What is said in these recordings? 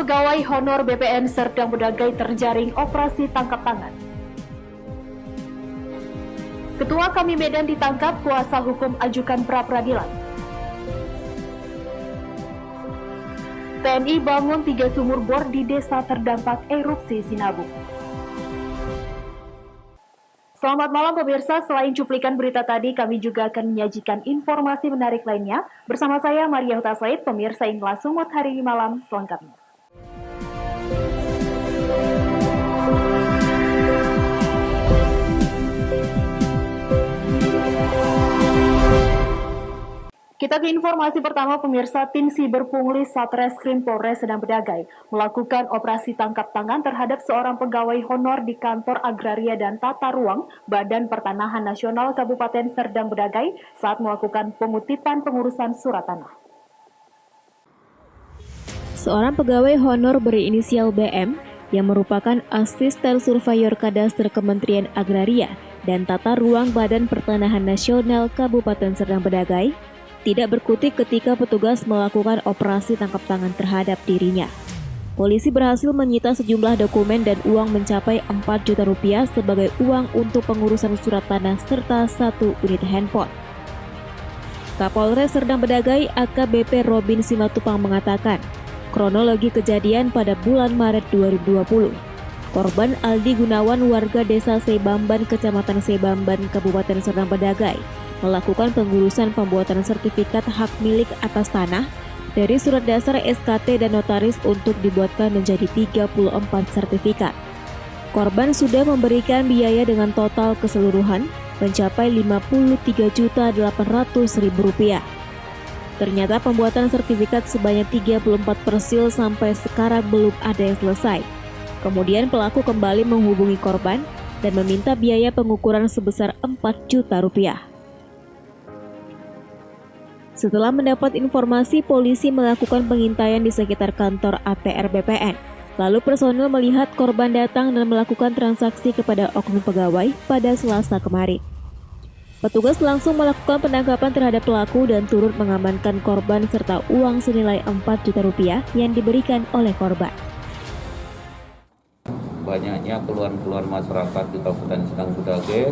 pegawai honor BPN Serdang Bedagai terjaring operasi tangkap tangan. Ketua Kami Medan ditangkap, kuasa hukum ajukan pra-peradilan. TNI bangun 3 sumur bor di desa terdampak erupsi Sinabung. Selamat malam pemirsa, selain cuplikan berita tadi, kami juga akan menyajikan informasi menarik lainnya. Bersama saya Maria Huta Said, pemirsa inilah Sumut hari ini malam selengkapnya. Kita ke informasi pertama pemirsa, tim siber pungli Satreskrim Polres Serdang Bedagai melakukan operasi tangkap tangan terhadap seorang pegawai honor di kantor agraria dan tata ruang Badan Pertanahan Nasional Kabupaten Serdang Bedagai saat melakukan pengutipan pengurusan surat tanah. Seorang pegawai honor berinisial BM yang merupakan asisten surveyor kadaster Kementerian Agraria dan Tata Ruang Badan Pertanahan Nasional Kabupaten Serdang Bedagai tidak berkutik ketika petugas melakukan operasi tangkap tangan terhadap dirinya. Polisi berhasil menyita sejumlah dokumen dan uang mencapai 4 juta rupiah sebagai uang untuk pengurusan surat tanah serta 1 unit handphone. Kapolres Serdang Bedagai AKBP Robin Simatupang mengatakan, kronologi kejadian pada bulan Maret 2020. Korban Aldi Gunawan warga desa Sebamban, Kecamatan Sebamban, Kabupaten Serdang Bedagai, melakukan pengurusan pembuatan sertifikat hak milik atas tanah dari surat dasar SKT dan notaris untuk dibuatkan menjadi 34 sertifikat. Korban sudah memberikan biaya dengan total keseluruhan mencapai Rp53.800.000. Ternyata pembuatan sertifikat sebanyak 34 persil sampai sekarang belum ada yang selesai. Kemudian pelaku kembali menghubungi korban dan meminta biaya pengukuran sebesar Rp4 juta. Setelah mendapat informasi, polisi melakukan pengintaian di sekitar kantor ATR BPN. Lalu personel melihat korban datang dan melakukan transaksi kepada oknum pegawai pada Selasa kemarin. Petugas langsung melakukan penangkapan terhadap pelaku dan turut mengamankan korban serta uang senilai Rp4 juta yang diberikan oleh korban. Banyaknya keluhan-keluhan masyarakat di Kabupaten Serdang Bedagai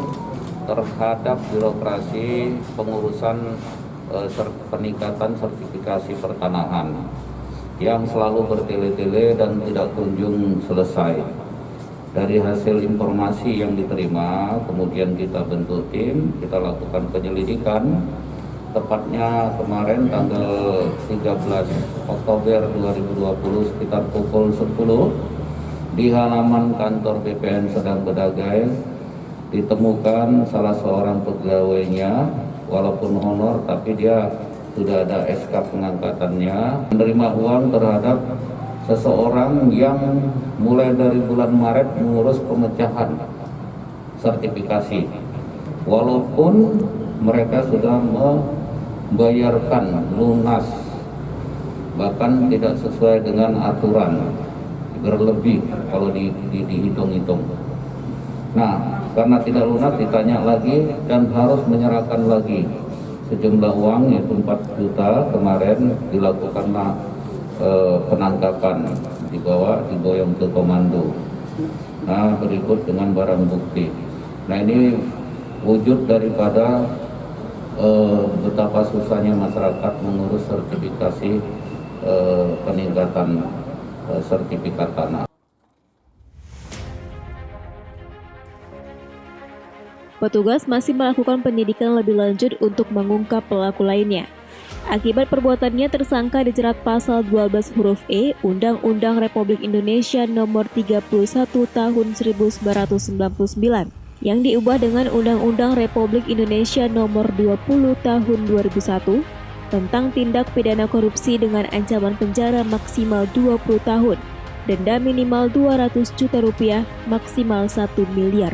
terhadap birokrasi pengurusan peningkatan sertifikasi pertanahan yang selalu bertele-tele dan tidak kunjung selesai. Dari hasil informasi yang diterima, kemudian kita bentuk tim, kita lakukan penyelidikan. Tepatnya kemarin tanggal 13 Oktober 2020 sekitar pukul 10 di halaman kantor BPN Serdang Bedagai ditemukan salah seorang pegawainya, walaupun honor tapi dia sudah ada SK pengangkatannya, menerima uang terhadap seseorang yang mulai dari bulan Maret mengurus pemecahan sertifikasi, walaupun mereka sudah membayarkan lunas, bahkan tidak sesuai dengan aturan, berlebih kalau dihitung-hitung. Nah, karena tidak lunas ditanya lagi dan harus menyerahkan lagi sejumlah uang yaitu 4 juta. Kemarin dilakukanlah penangkapan, diboyong ke komando. Nah, berikut dengan barang bukti. Nah, ini wujud daripada betapa susahnya masyarakat mengurus sertifikasi peningkatan sertifikat tanah. Petugas masih melakukan penyidikan lebih lanjut untuk mengungkap pelaku lainnya. Akibat perbuatannya, tersangka dijerat pasal 12 huruf E Undang-Undang Republik Indonesia Nomor 31 Tahun 1999 yang diubah dengan Undang-Undang Republik Indonesia Nomor 20 Tahun 2001 tentang tindak pidana korupsi dengan ancaman penjara maksimal 20 tahun, denda minimal Rp200 juta, maksimal Rp1 miliar.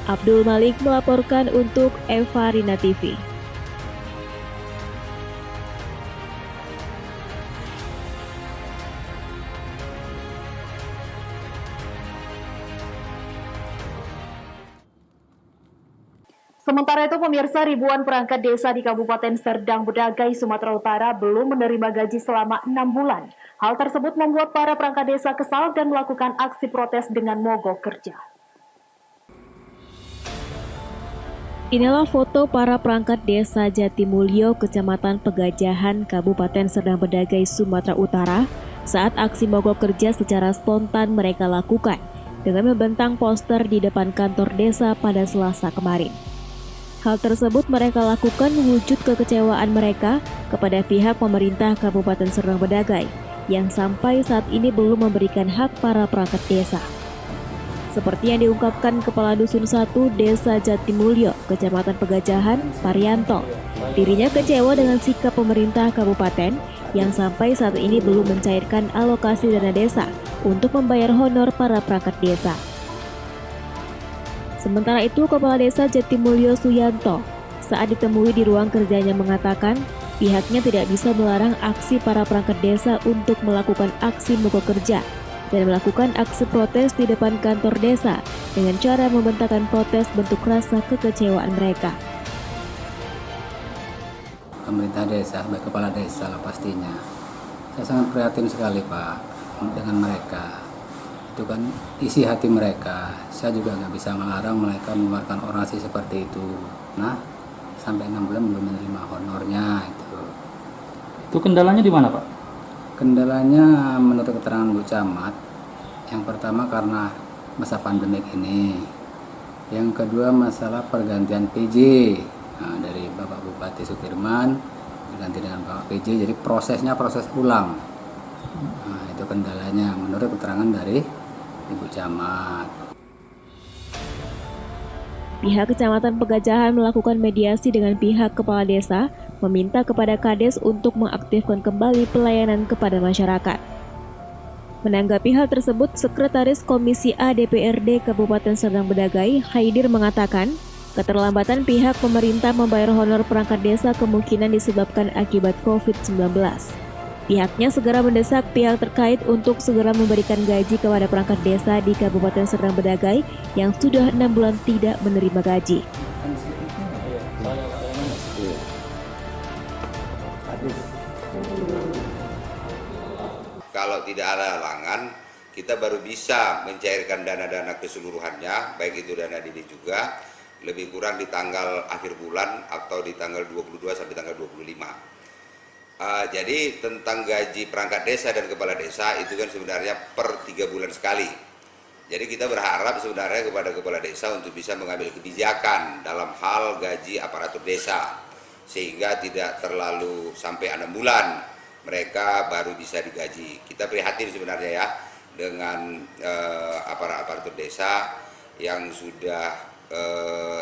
Abdul Malik melaporkan untuk Eva Rina TV. Sementara itu, pemirsa, ribuan perangkat desa di Kabupaten Serdang Bedagai, Sumatera Utara belum menerima gaji selama 6 bulan. Hal tersebut membuat para perangkat desa kesal dan melakukan aksi protes dengan mogok kerja. Inilah foto para perangkat desa Jatimulyo, Kecamatan Pegajahan, Kabupaten Serdang Bedagai, Sumatera Utara, saat aksi mogok kerja secara spontan mereka lakukan dengan membentang poster di depan kantor desa pada Selasa kemarin. Hal tersebut mereka lakukan wujud kekecewaan mereka kepada pihak pemerintah Kabupaten Serdang Bedagai yang sampai saat ini belum memberikan hak para perangkat desa. Seperti yang diungkapkan Kepala Dusun 1 Desa Jatimulyo, Kecamatan Pegajahan, Parianto, dirinya kecewa dengan sikap pemerintah kabupaten yang sampai saat ini belum mencairkan alokasi dana desa untuk membayar honor para perangkat desa. Sementara itu, Kepala Desa Jatimulyo Suyanto saat ditemui di ruang kerjanya mengatakan pihaknya tidak bisa melarang aksi para perangkat desa untuk melakukan aksi mogok kerja dan melakukan aksi protes di depan kantor desa dengan cara membentangkan protes bentuk rasa kekecewaan mereka. Pemerintah desa, baik kepala desa lah pastinya. Saya sangat prihatin sekali Pak dengan mereka. Itu kan isi hati mereka. Saya juga nggak bisa melarang mereka mengeluarkan orasi seperti itu. Nah, sampai 6 bulan belum menerima honornya itu. Itu kendalanya di mana Pak? Kendalanya menurut keterangan Bu Camat, yang pertama karena masa pandemik ini. Yang kedua masalah pergantian PJ. Nah, dari Bapak Bupati Sukirman berganti dengan Bapak PJ, jadi prosesnya proses ulang. Nah, itu kendalanya menurut keterangan dari Ibu Camat. Pihak Kecamatan Pegajahan melakukan mediasi dengan pihak kepala desa, meminta kepada Kades untuk mengaktifkan kembali pelayanan kepada masyarakat. Menanggapi hal tersebut, Sekretaris Komisi A DPRD Kabupaten Serdang Bedagai, Haidir, mengatakan, keterlambatan pihak pemerintah membayar honor perangkat desa kemungkinan disebabkan akibat COVID-19. Pihaknya segera mendesak pihak terkait untuk segera memberikan gaji kepada perangkat desa di Kabupaten Serdang Bedagai yang sudah 6 bulan tidak menerima gaji. Kalau tidak ada halangan, kita baru bisa mencairkan dana-dana keseluruhannya, baik itu dana dini juga, lebih kurang di tanggal akhir bulan atau di tanggal 22 sampai tanggal 25. Jadi tentang gaji perangkat desa dan kepala desa itu kan sebenarnya per 3 bulan sekali. Jadi kita berharap sebenarnya kepada kepala desa untuk bisa mengambil kebijakan dalam hal gaji aparatur desa, sehingga tidak terlalu sampai 6 bulan mereka baru bisa digaji. Kita prihatin sebenarnya ya dengan aparatur desa yang sudah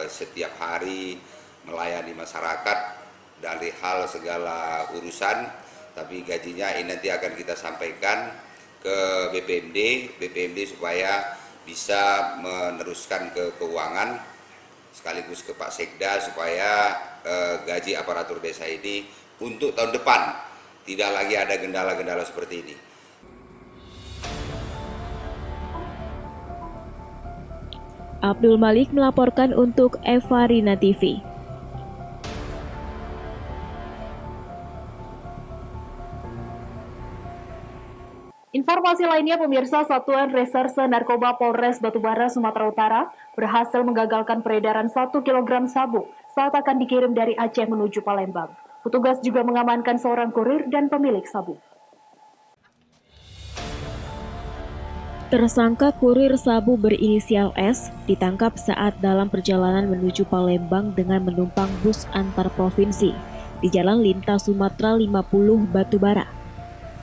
setiap hari melayani masyarakat dari hal segala urusan, tapi gajinya ini nanti akan kita sampaikan ke BPMD supaya bisa meneruskan ke keuangan sekaligus ke Pak Sekda supaya gaji aparatur desa ini untuk tahun depan tidak lagi ada kendala-kendala seperti ini. Abdul Malik melaporkan untuk Eva Rina TV. Informasi lainnya, pemirsa, Satuan Reserse Narkoba Polres Batubara, Sumatera Utara berhasil menggagalkan peredaran 1 kg sabu saat akan dikirim dari Aceh menuju Palembang. Petugas juga mengamankan seorang kurir dan pemilik sabu. Tersangka kurir sabu berinisial S ditangkap saat dalam perjalanan menuju Palembang dengan menumpang bus antar provinsi di Jalan Lintas Sumatera 50 Batubara.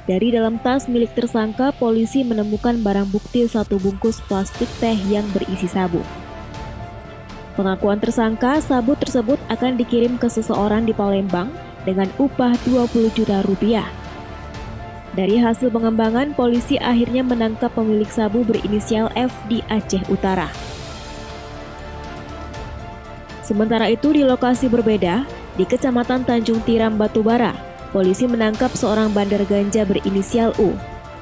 Dari dalam tas milik tersangka, polisi menemukan barang bukti 1 bungkus plastik teh yang berisi sabu. Pengakuan tersangka, sabu tersebut akan dikirim ke seseorang di Palembang dengan upah 20 juta rupiah. Dari hasil pengembangan, polisi akhirnya menangkap pemilik sabu berinisial F di Aceh Utara. Sementara itu, di lokasi berbeda, di Kecamatan Tanjung Tiram, Batubara, polisi menangkap seorang bandar ganja berinisial U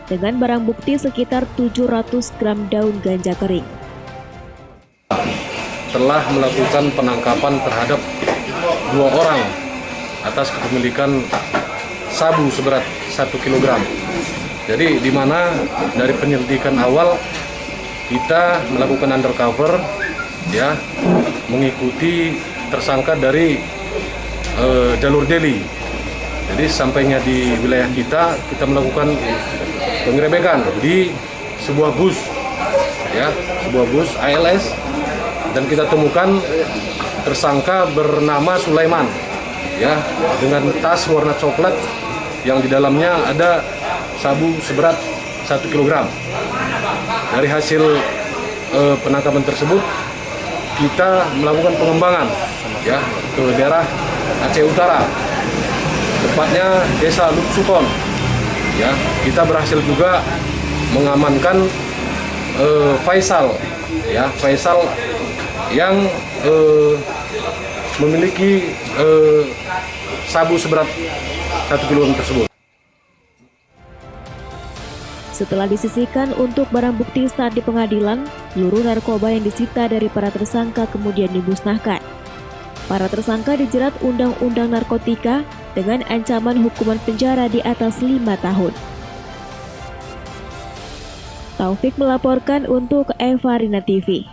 dengan barang bukti sekitar 700 gram daun ganja kering. telah melakukan penangkapan terhadap 2 orang atas kepemilikan sabu seberat 1 kg. Jadi di mana dari penyelidikan awal kita melakukan undercover ya, mengikuti tersangka dari jalur Delhi. Jadi sampainya di wilayah kita melakukan penggerebekan di sebuah bus ya, sebuah bus ALS, dan kita temukan tersangka bernama Sulaiman ya, dengan tas warna coklat yang di dalamnya ada sabu seberat 1 kg. Dari hasil penangkapan tersebut kita melakukan pengembangan ya ke daerah Aceh Utara, tepatnya Desa Lutsukon. Ya, kita berhasil juga mengamankan Faisal ya, Faisal yang memiliki sabu seberat 1 kg tersebut. Setelah disisihkan untuk barang bukti saat di pengadilan, seluruh narkoba yang disita dari para tersangka kemudian dimusnahkan. Para tersangka dijerat Undang-Undang Narkotika dengan ancaman hukuman penjara di atas 5 tahun. Taufik melaporkan untuk Evarina TV.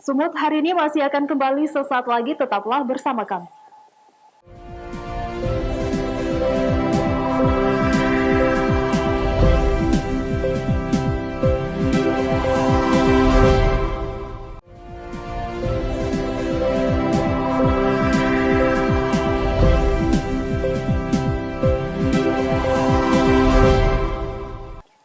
Sumut hari ini masih akan kembali sesaat lagi, tetaplah bersama kami.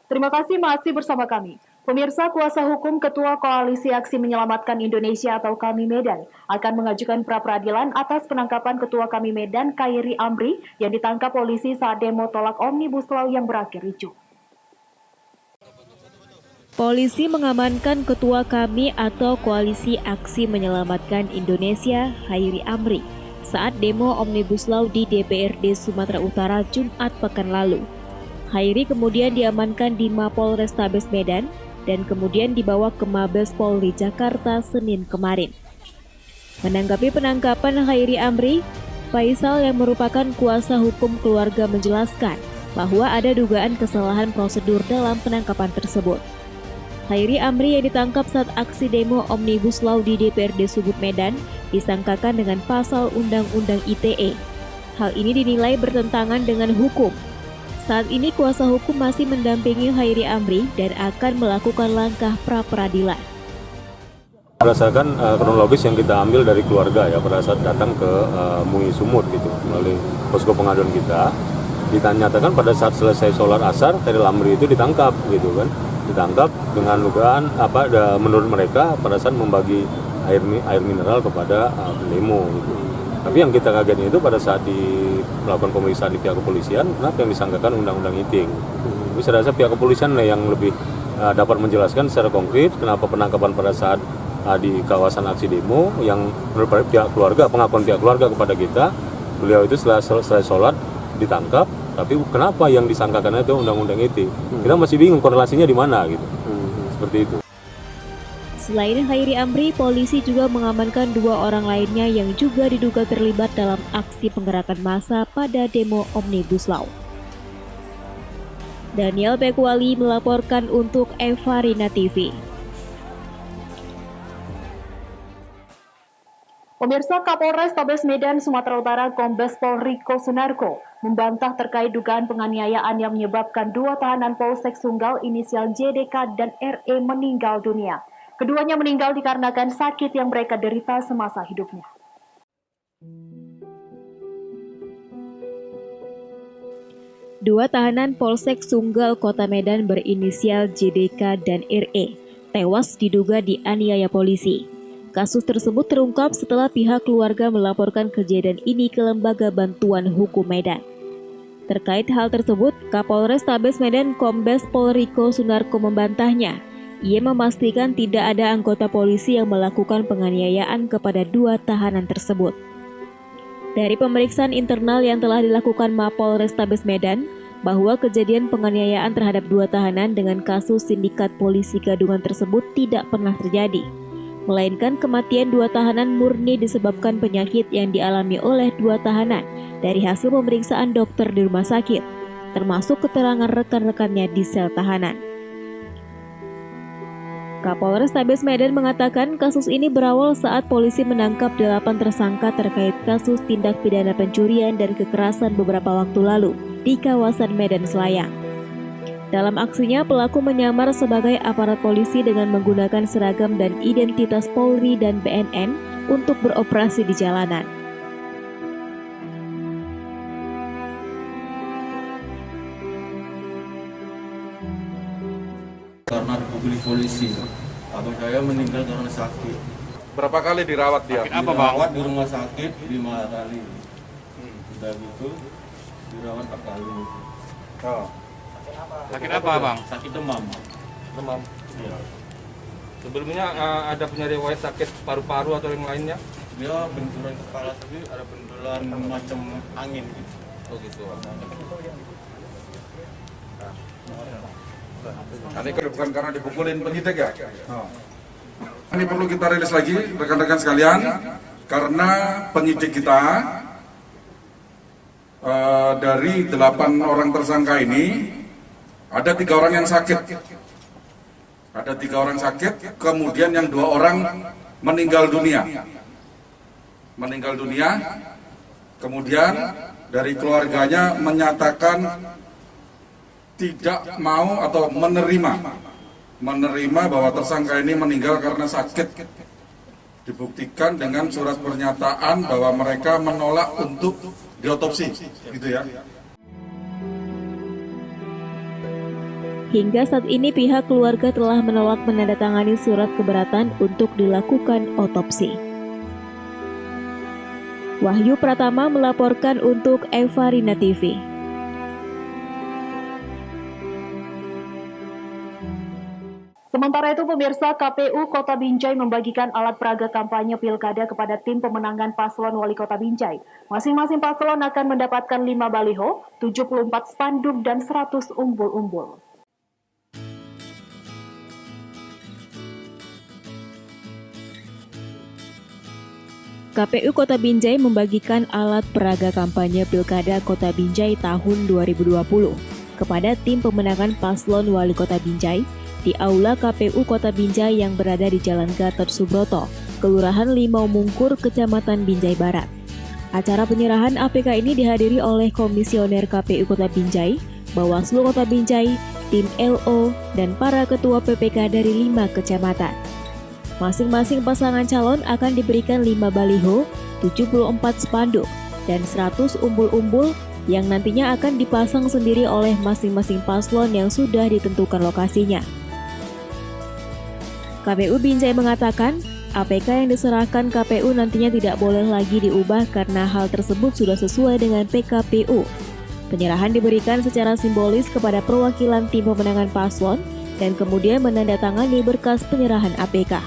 Terima kasih masih bersama kami. Pemirsa, kuasa hukum Ketua Koalisi Aksi Menyelamatkan Indonesia atau KAMI Medan akan mengajukan pra-peradilan atas penangkapan Ketua KAMI Medan, Khairi Amri, yang ditangkap polisi saat demo tolak Omnibus Law yang berakhir ricuh. Polisi mengamankan Ketua KAMI atau Koalisi Aksi Menyelamatkan Indonesia, Khairi Amri, saat demo Omnibus Law di DPRD Sumatera Utara Jumat pekan lalu. Khairi kemudian diamankan di Mapolrestabes Medan dan kemudian dibawa ke Mabes Polri Jakarta Senin kemarin. Menanggapi penangkapan Khairi Amri, Faisal yang merupakan kuasa hukum keluarga menjelaskan bahwa ada dugaan kesalahan prosedur dalam penangkapan tersebut. Khairi Amri yang ditangkap saat aksi demo Omnibus Law di DPRD Sumut Medan disangkakan dengan pasal Undang-Undang ITE. Hal ini dinilai bertentangan dengan hukum. Saat ini kuasa hukum masih mendampingi Khairi Amri dan akan melakukan langkah pra-peradilan. Berdasarkan kronologis yang kita ambil dari keluarga ya, pada saat datang ke MUI Sumut gitu, melalui posko pengaduan kita, dinyatakan pada saat selesai sholat asar, Khairi Amri itu ditangkap gitu kan, ditangkap dengan dugaan menurut mereka pada saat membagi air mineral kepada pendemo gitu. Tapi yang kita kagetnya itu pada saat melakukan pemeriksaan di pihak kepolisian, kenapa yang disangkakan Undang-Undang ITE. Tapi saya rasa pihak kepolisian yang lebih dapat menjelaskan secara konkret kenapa penangkapan pada saat di kawasan aksi demo yang menurut pihak keluarga, pengakuan pihak keluarga kepada kita, beliau itu setelah selesai sholat ditangkap, tapi kenapa yang disangkakan itu Undang-Undang ITE. Kita masih bingung korelasinya di mana gitu. Seperti itu. Selain Khairi Amri, polisi juga mengamankan 2 orang lainnya yang juga diduga terlibat dalam aksi penggerakan massa pada demo Omnibus Law. Daniel Pekuali melaporkan untuk Evarina TV. Pemirsa, Kapolres Tabes Medan, Sumatera Utara, Kombes Pol Riko Sunarko membantah terkait dugaan penganiayaan yang menyebabkan 2 tahanan Polsek Sunggal inisial JDK dan RE meninggal dunia. Keduanya meninggal dikarenakan sakit yang mereka derita semasa hidupnya. Dua tahanan Polsek Sunggal Kota Medan berinisial JDK dan RE tewas diduga dianiaya polisi. Kasus tersebut terungkap setelah pihak keluarga melaporkan kejadian ini ke Lembaga Bantuan Hukum Medan. Terkait hal tersebut, Kapolres Tabes Medan Kombes Pol Riko Sunarko membantahnya. Ia memastikan tidak ada anggota polisi yang melakukan penganiayaan kepada 2 tahanan tersebut. Dari pemeriksaan internal yang telah dilakukan Mapol Restabes Medan, bahwa kejadian penganiayaan terhadap 2 tahanan dengan kasus sindikat polisi gadungan tersebut tidak pernah terjadi, melainkan kematian 2 tahanan murni disebabkan penyakit yang dialami oleh 2 tahanan dari hasil pemeriksaan dokter di rumah sakit, termasuk keterangan rekan-rekannya di sel tahanan. Kapolres Tabes Medan mengatakan kasus ini berawal saat polisi menangkap 8 tersangka terkait kasus tindak pidana pencurian dan kekerasan beberapa waktu lalu di kawasan Medan Selayang. Dalam aksinya, pelaku menyamar sebagai aparat polisi dengan menggunakan seragam dan identitas Polri dan BNN untuk beroperasi di jalanan. Karena dipukuli polisi, abang saya meninggal karena sakit. Berapa kali dirawat dia? Dirawat di rumah sakit 5 kali. Sudah gitu dirawat 4 kali. Oh. Sakit apa, Bang? Sakit demam. Demam. Iya. Sebelumnya ada punya riwayat sakit paru-paru atau yang lainnya? Dia benturan kepala tapi ada benturan macam angin gitu. Oh gitu. Ini bukan karena dipukulin penyidik ya? Oh. Ini perlu kita rilis lagi rekan-rekan sekalian, karena penyidik kita dari 8 orang tersangka ini ada 3 orang yang sakit. Ada 3 orang sakit, kemudian yang 2 orang meninggal dunia. Kemudian dari keluarganya menyatakan tidak mau atau menerima bahwa tersangka ini meninggal karena sakit. Dibuktikan dengan surat pernyataan bahwa mereka menolak untuk diotopsi, gitu ya. Hingga saat ini pihak keluarga telah menolak menandatangani surat keberatan untuk dilakukan otopsi. Wahyu Pratama melaporkan untuk Eva Rina TV. Sementara itu, pemirsa, KPU Kota Binjai membagikan alat peraga kampanye pilkada kepada tim pemenangan paslon wali kota Binjai. Masing-masing paslon akan mendapatkan 5 baliho, 74 spanduk, dan 100 umbul-umbul. KPU Kota Binjai membagikan alat peraga kampanye pilkada Kota Binjai tahun 2020 kepada tim pemenangan paslon wali kota Binjai di Aula KPU Kota Binjai yang berada di Jalan Gatot Subroto, Kelurahan Limau Mungkur, Kecamatan Binjai Barat. Acara penyerahan APK ini dihadiri oleh Komisioner KPU Kota Binjai, Bawaslu Kota Binjai, tim LO, dan para ketua PPK dari 5 kecamatan. Masing-masing pasangan calon akan diberikan 5 baliho, 74 spanduk, dan 100 umbul-umbul yang nantinya akan dipasang sendiri oleh masing-masing paslon yang sudah ditentukan lokasinya. KPU Binjai mengatakan, APK yang diserahkan KPU nantinya tidak boleh lagi diubah karena hal tersebut sudah sesuai dengan PKPU. Penyerahan diberikan secara simbolis kepada perwakilan tim pemenangan paslon dan kemudian menandatangani berkas penyerahan APK.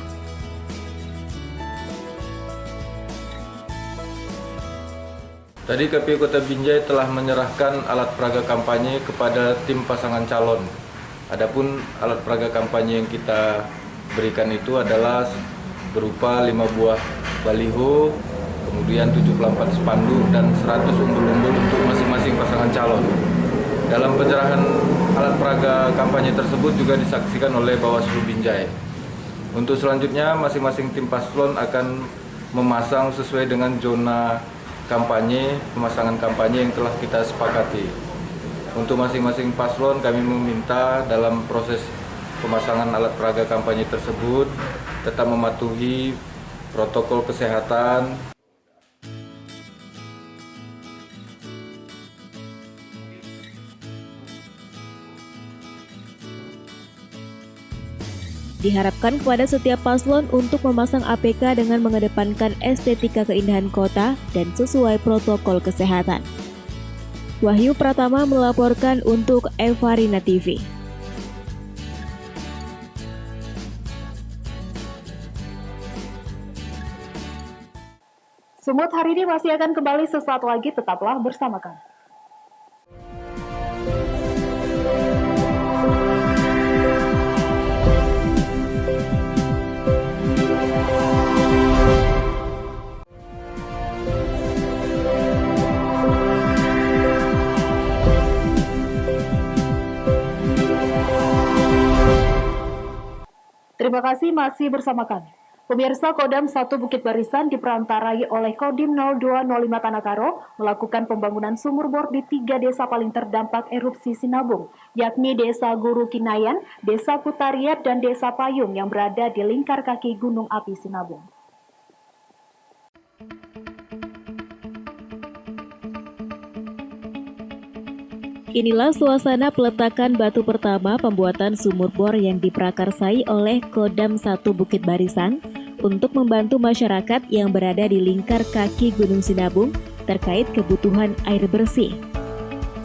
Tadi KPU Kota Binjai telah menyerahkan alat peraga kampanye kepada tim pasangan calon. Adapun alat peraga kampanye yang kita berikan itu adalah berupa 5 buah baliho, kemudian 74 spanduk dan 100 umbul-umbul untuk masing-masing pasangan calon. Dalam penyerahan alat peraga kampanye tersebut juga disaksikan oleh Bawaslu Binjai. Untuk selanjutnya, masing-masing tim paslon akan memasang sesuai dengan zona kampanye, pemasangan kampanye yang telah kita sepakati. Untuk masing-masing paslon kami meminta dalam proses pemasangan alat peraga kampanye tersebut tetap mematuhi protokol kesehatan. Diharapkan kepada setiap paslon untuk memasang APK dengan mengedepankan estetika keindahan kota dan sesuai protokol kesehatan. Wahyu Pratama melaporkan untuk Eva Rina TV. Sumut hari ini masih akan kembali sesaat lagi, tetaplah bersama kami. Terima kasih masih bersama kami. Pemirsa, Kodam 1 Bukit Barisan diperantarai oleh Kodim 0205 Tanakaro melakukan pembangunan sumur bor di 3 desa paling terdampak erupsi Sinabung, yakni Desa Guru Kinayan, Desa Kutariat, dan Desa Payung yang berada di lingkar kaki Gunung Api Sinabung. Inilah suasana peletakan batu pertama pembuatan sumur bor yang diprakarsai oleh Kodam 1 Bukit Barisan untuk membantu masyarakat yang berada di lingkar kaki Gunung Sinabung terkait kebutuhan air bersih.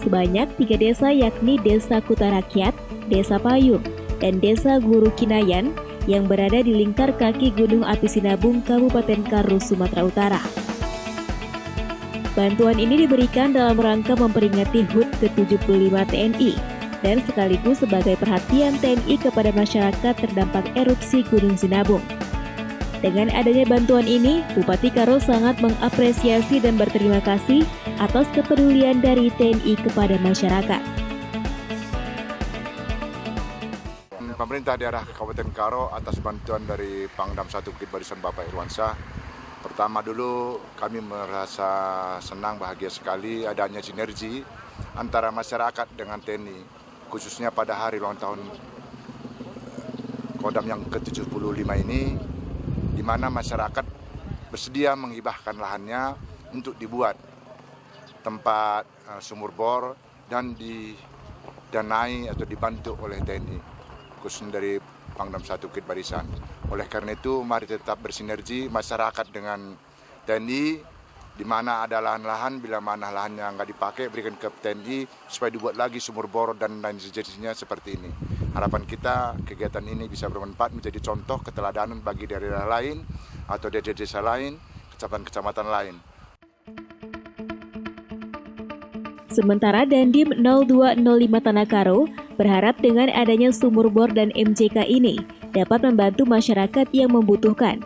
Sebanyak 3 desa yakni Desa Kutarakyat, Desa Payung, dan Desa Guru Kinayan yang berada di lingkar kaki Gunung Api Sinabung, Kabupaten Karo, Sumatera Utara. Bantuan ini diberikan dalam rangka memperingati HUT ke-75 TNI dan sekaligus sebagai perhatian TNI kepada masyarakat terdampak erupsi Gunung Sinabung. Dengan adanya bantuan ini, Bupati Karo sangat mengapresiasi dan berterima kasih atas kepedulian dari TNI kepada masyarakat. Pemerintah daerah Kabupaten Karo atas bantuan dari Pangdam 1 Bukit Barisan Bapak Irwansyah. Pertama dulu kami merasa senang, bahagia sekali adanya sinergi antara masyarakat dengan TNI, khususnya pada hari ulang tahun Kodam yang ke-75 ini, di mana masyarakat bersedia menghibahkan lahannya untuk dibuat tempat sumur bor dan didanai atau dibantu oleh TNI, khususnya dari Pangdam 1 Bukit Barisan. Oleh karena itu, mari tetap bersinergi masyarakat dengan TNI, di mana ada lahan-lahan, bila mana lahannya nggak dipakai, berikan ke TNI supaya dibuat lagi sumur bor dan lain sejenisnya seperti ini. Harapan kita, kegiatan ini bisa bermanfaat menjadi contoh keteladanan bagi daerah lain atau desa lain, kecamatan lain. Sementara Dandim 0205 Tanakaro berharap dengan adanya sumur bor dan MCK ini dapat membantu masyarakat yang membutuhkan.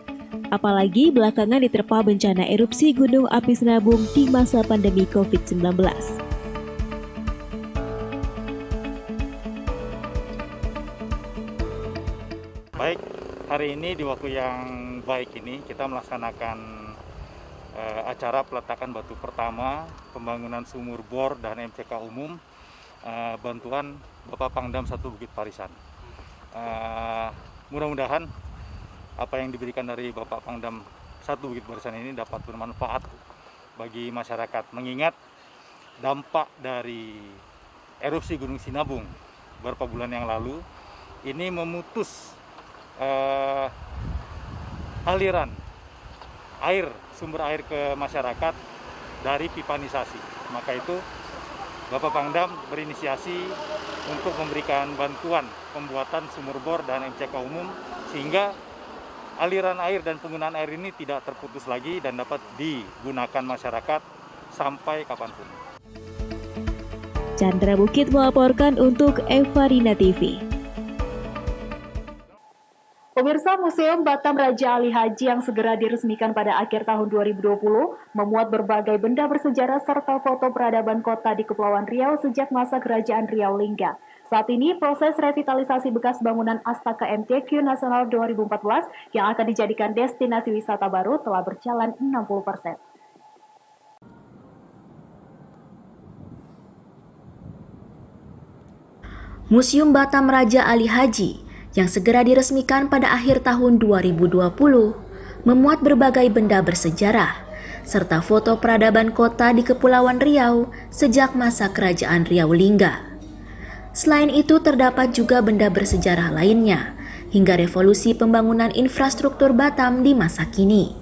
Apalagi belakangan diterpa bencana erupsi Gunung Api Sinabung di masa pandemi COVID-19. Baik, hari ini di waktu yang baik ini kita melaksanakan acara peletakan batu pertama pembangunan sumur bor dan MCK umum bantuan Bapak Pangdam 1 Bukit Barisan. Mudah-mudahan apa yang diberikan dari Bapak Pangdam 1 Bukit Barisan ini dapat bermanfaat bagi masyarakat, mengingat dampak dari erupsi Gunung Sinabung beberapa bulan yang lalu ini memutus aliran air, sumber air ke masyarakat dari pipanisasi. Maka itu Bapak Pangdam berinisiasi untuk memberikan bantuan pembuatan sumur bor dan MCK umum sehingga aliran air dan penggunaan air ini tidak terputus lagi dan dapat digunakan masyarakat sampai kapanpun. Chandra Bukit melaporkan untuk Evarina TV. Pemirsa, Museum Batam Raja Ali Haji yang segera diresmikan pada akhir tahun 2020 memuat berbagai benda bersejarah serta foto peradaban kota di Kepulauan Riau sejak masa Kerajaan Riau Lingga. Saat ini, proses revitalisasi bekas bangunan Astaka MTQ Nasional 2014 yang akan dijadikan destinasi wisata baru telah berjalan 60%. Museum Batam Raja Ali Haji yang segera diresmikan pada akhir tahun 2020 memuat berbagai benda bersejarah serta foto peradaban kota di Kepulauan Riau sejak masa Kerajaan Riau Lingga. Selain itu terdapat juga benda bersejarah lainnya hingga revolusi pembangunan infrastruktur Batam di masa kini.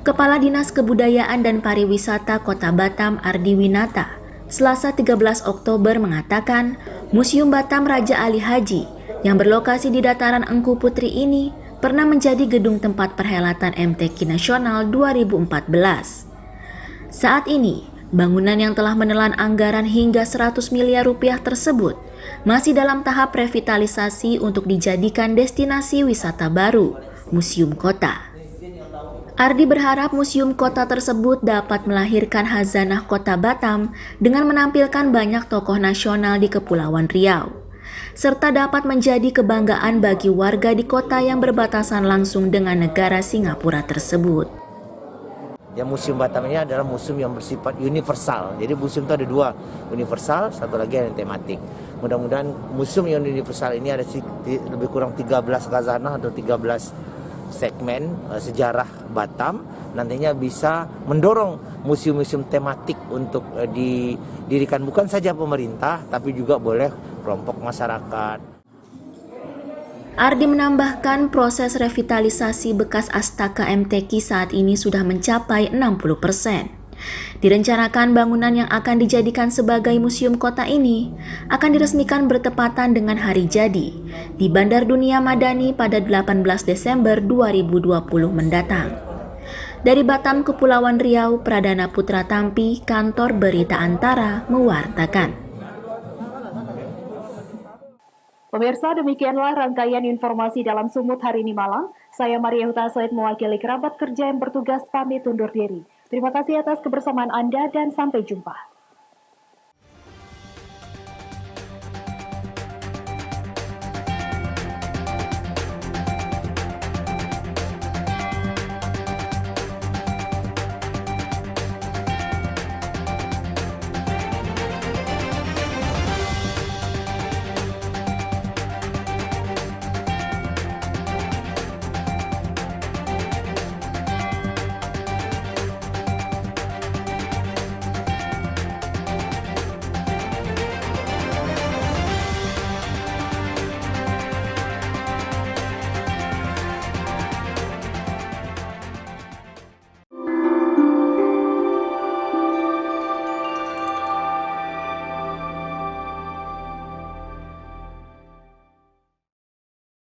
Kepala Dinas Kebudayaan dan Pariwisata Kota Batam Ardi Winata Selasa 13 Oktober mengatakan Museum Batam Raja Ali Haji yang berlokasi di dataran Engku Putri ini pernah menjadi gedung tempat perhelatan MTQ Nasional 2014. Saat ini, bangunan yang telah menelan anggaran hingga 100 miliar rupiah tersebut masih dalam tahap revitalisasi untuk dijadikan destinasi wisata baru, Museum Kota. Ardi berharap museum kota tersebut dapat melahirkan khazanah kota Batam dengan menampilkan banyak tokoh nasional di Kepulauan Riau, serta dapat menjadi kebanggaan bagi warga di kota yang berbatasan langsung dengan negara Singapura tersebut. Ya, Museum Batam ini adalah museum yang bersifat universal. Jadi museum itu ada dua, universal, satu lagi yang tematik. Mudah-mudahan museum yang universal ini ada lebih kurang 13 khazanah atau 13 segmen sejarah Batam, nantinya bisa mendorong museum-museum tematik untuk didirikan bukan saja pemerintah tapi juga boleh kelompok masyarakat. Ardi menambahkan proses revitalisasi bekas Astaka MTQ saat ini sudah mencapai 60%. Direncanakan bangunan yang akan dijadikan sebagai museum kota ini akan diresmikan bertepatan dengan hari jadi di Bandar Dunia Madani pada 18 Desember 2020 mendatang. Dari Batam, Kepulauan Riau, Pradana Putra Tampi, Kantor Berita Antara mewartakan. Pemirsa, demikianlah rangkaian informasi dalam Sumut hari ini malam. Saya Maria Huta Said mewakili kerabat kerja yang bertugas pamit undur diri. Terima kasih atas kebersamaan Anda dan sampai jumpa.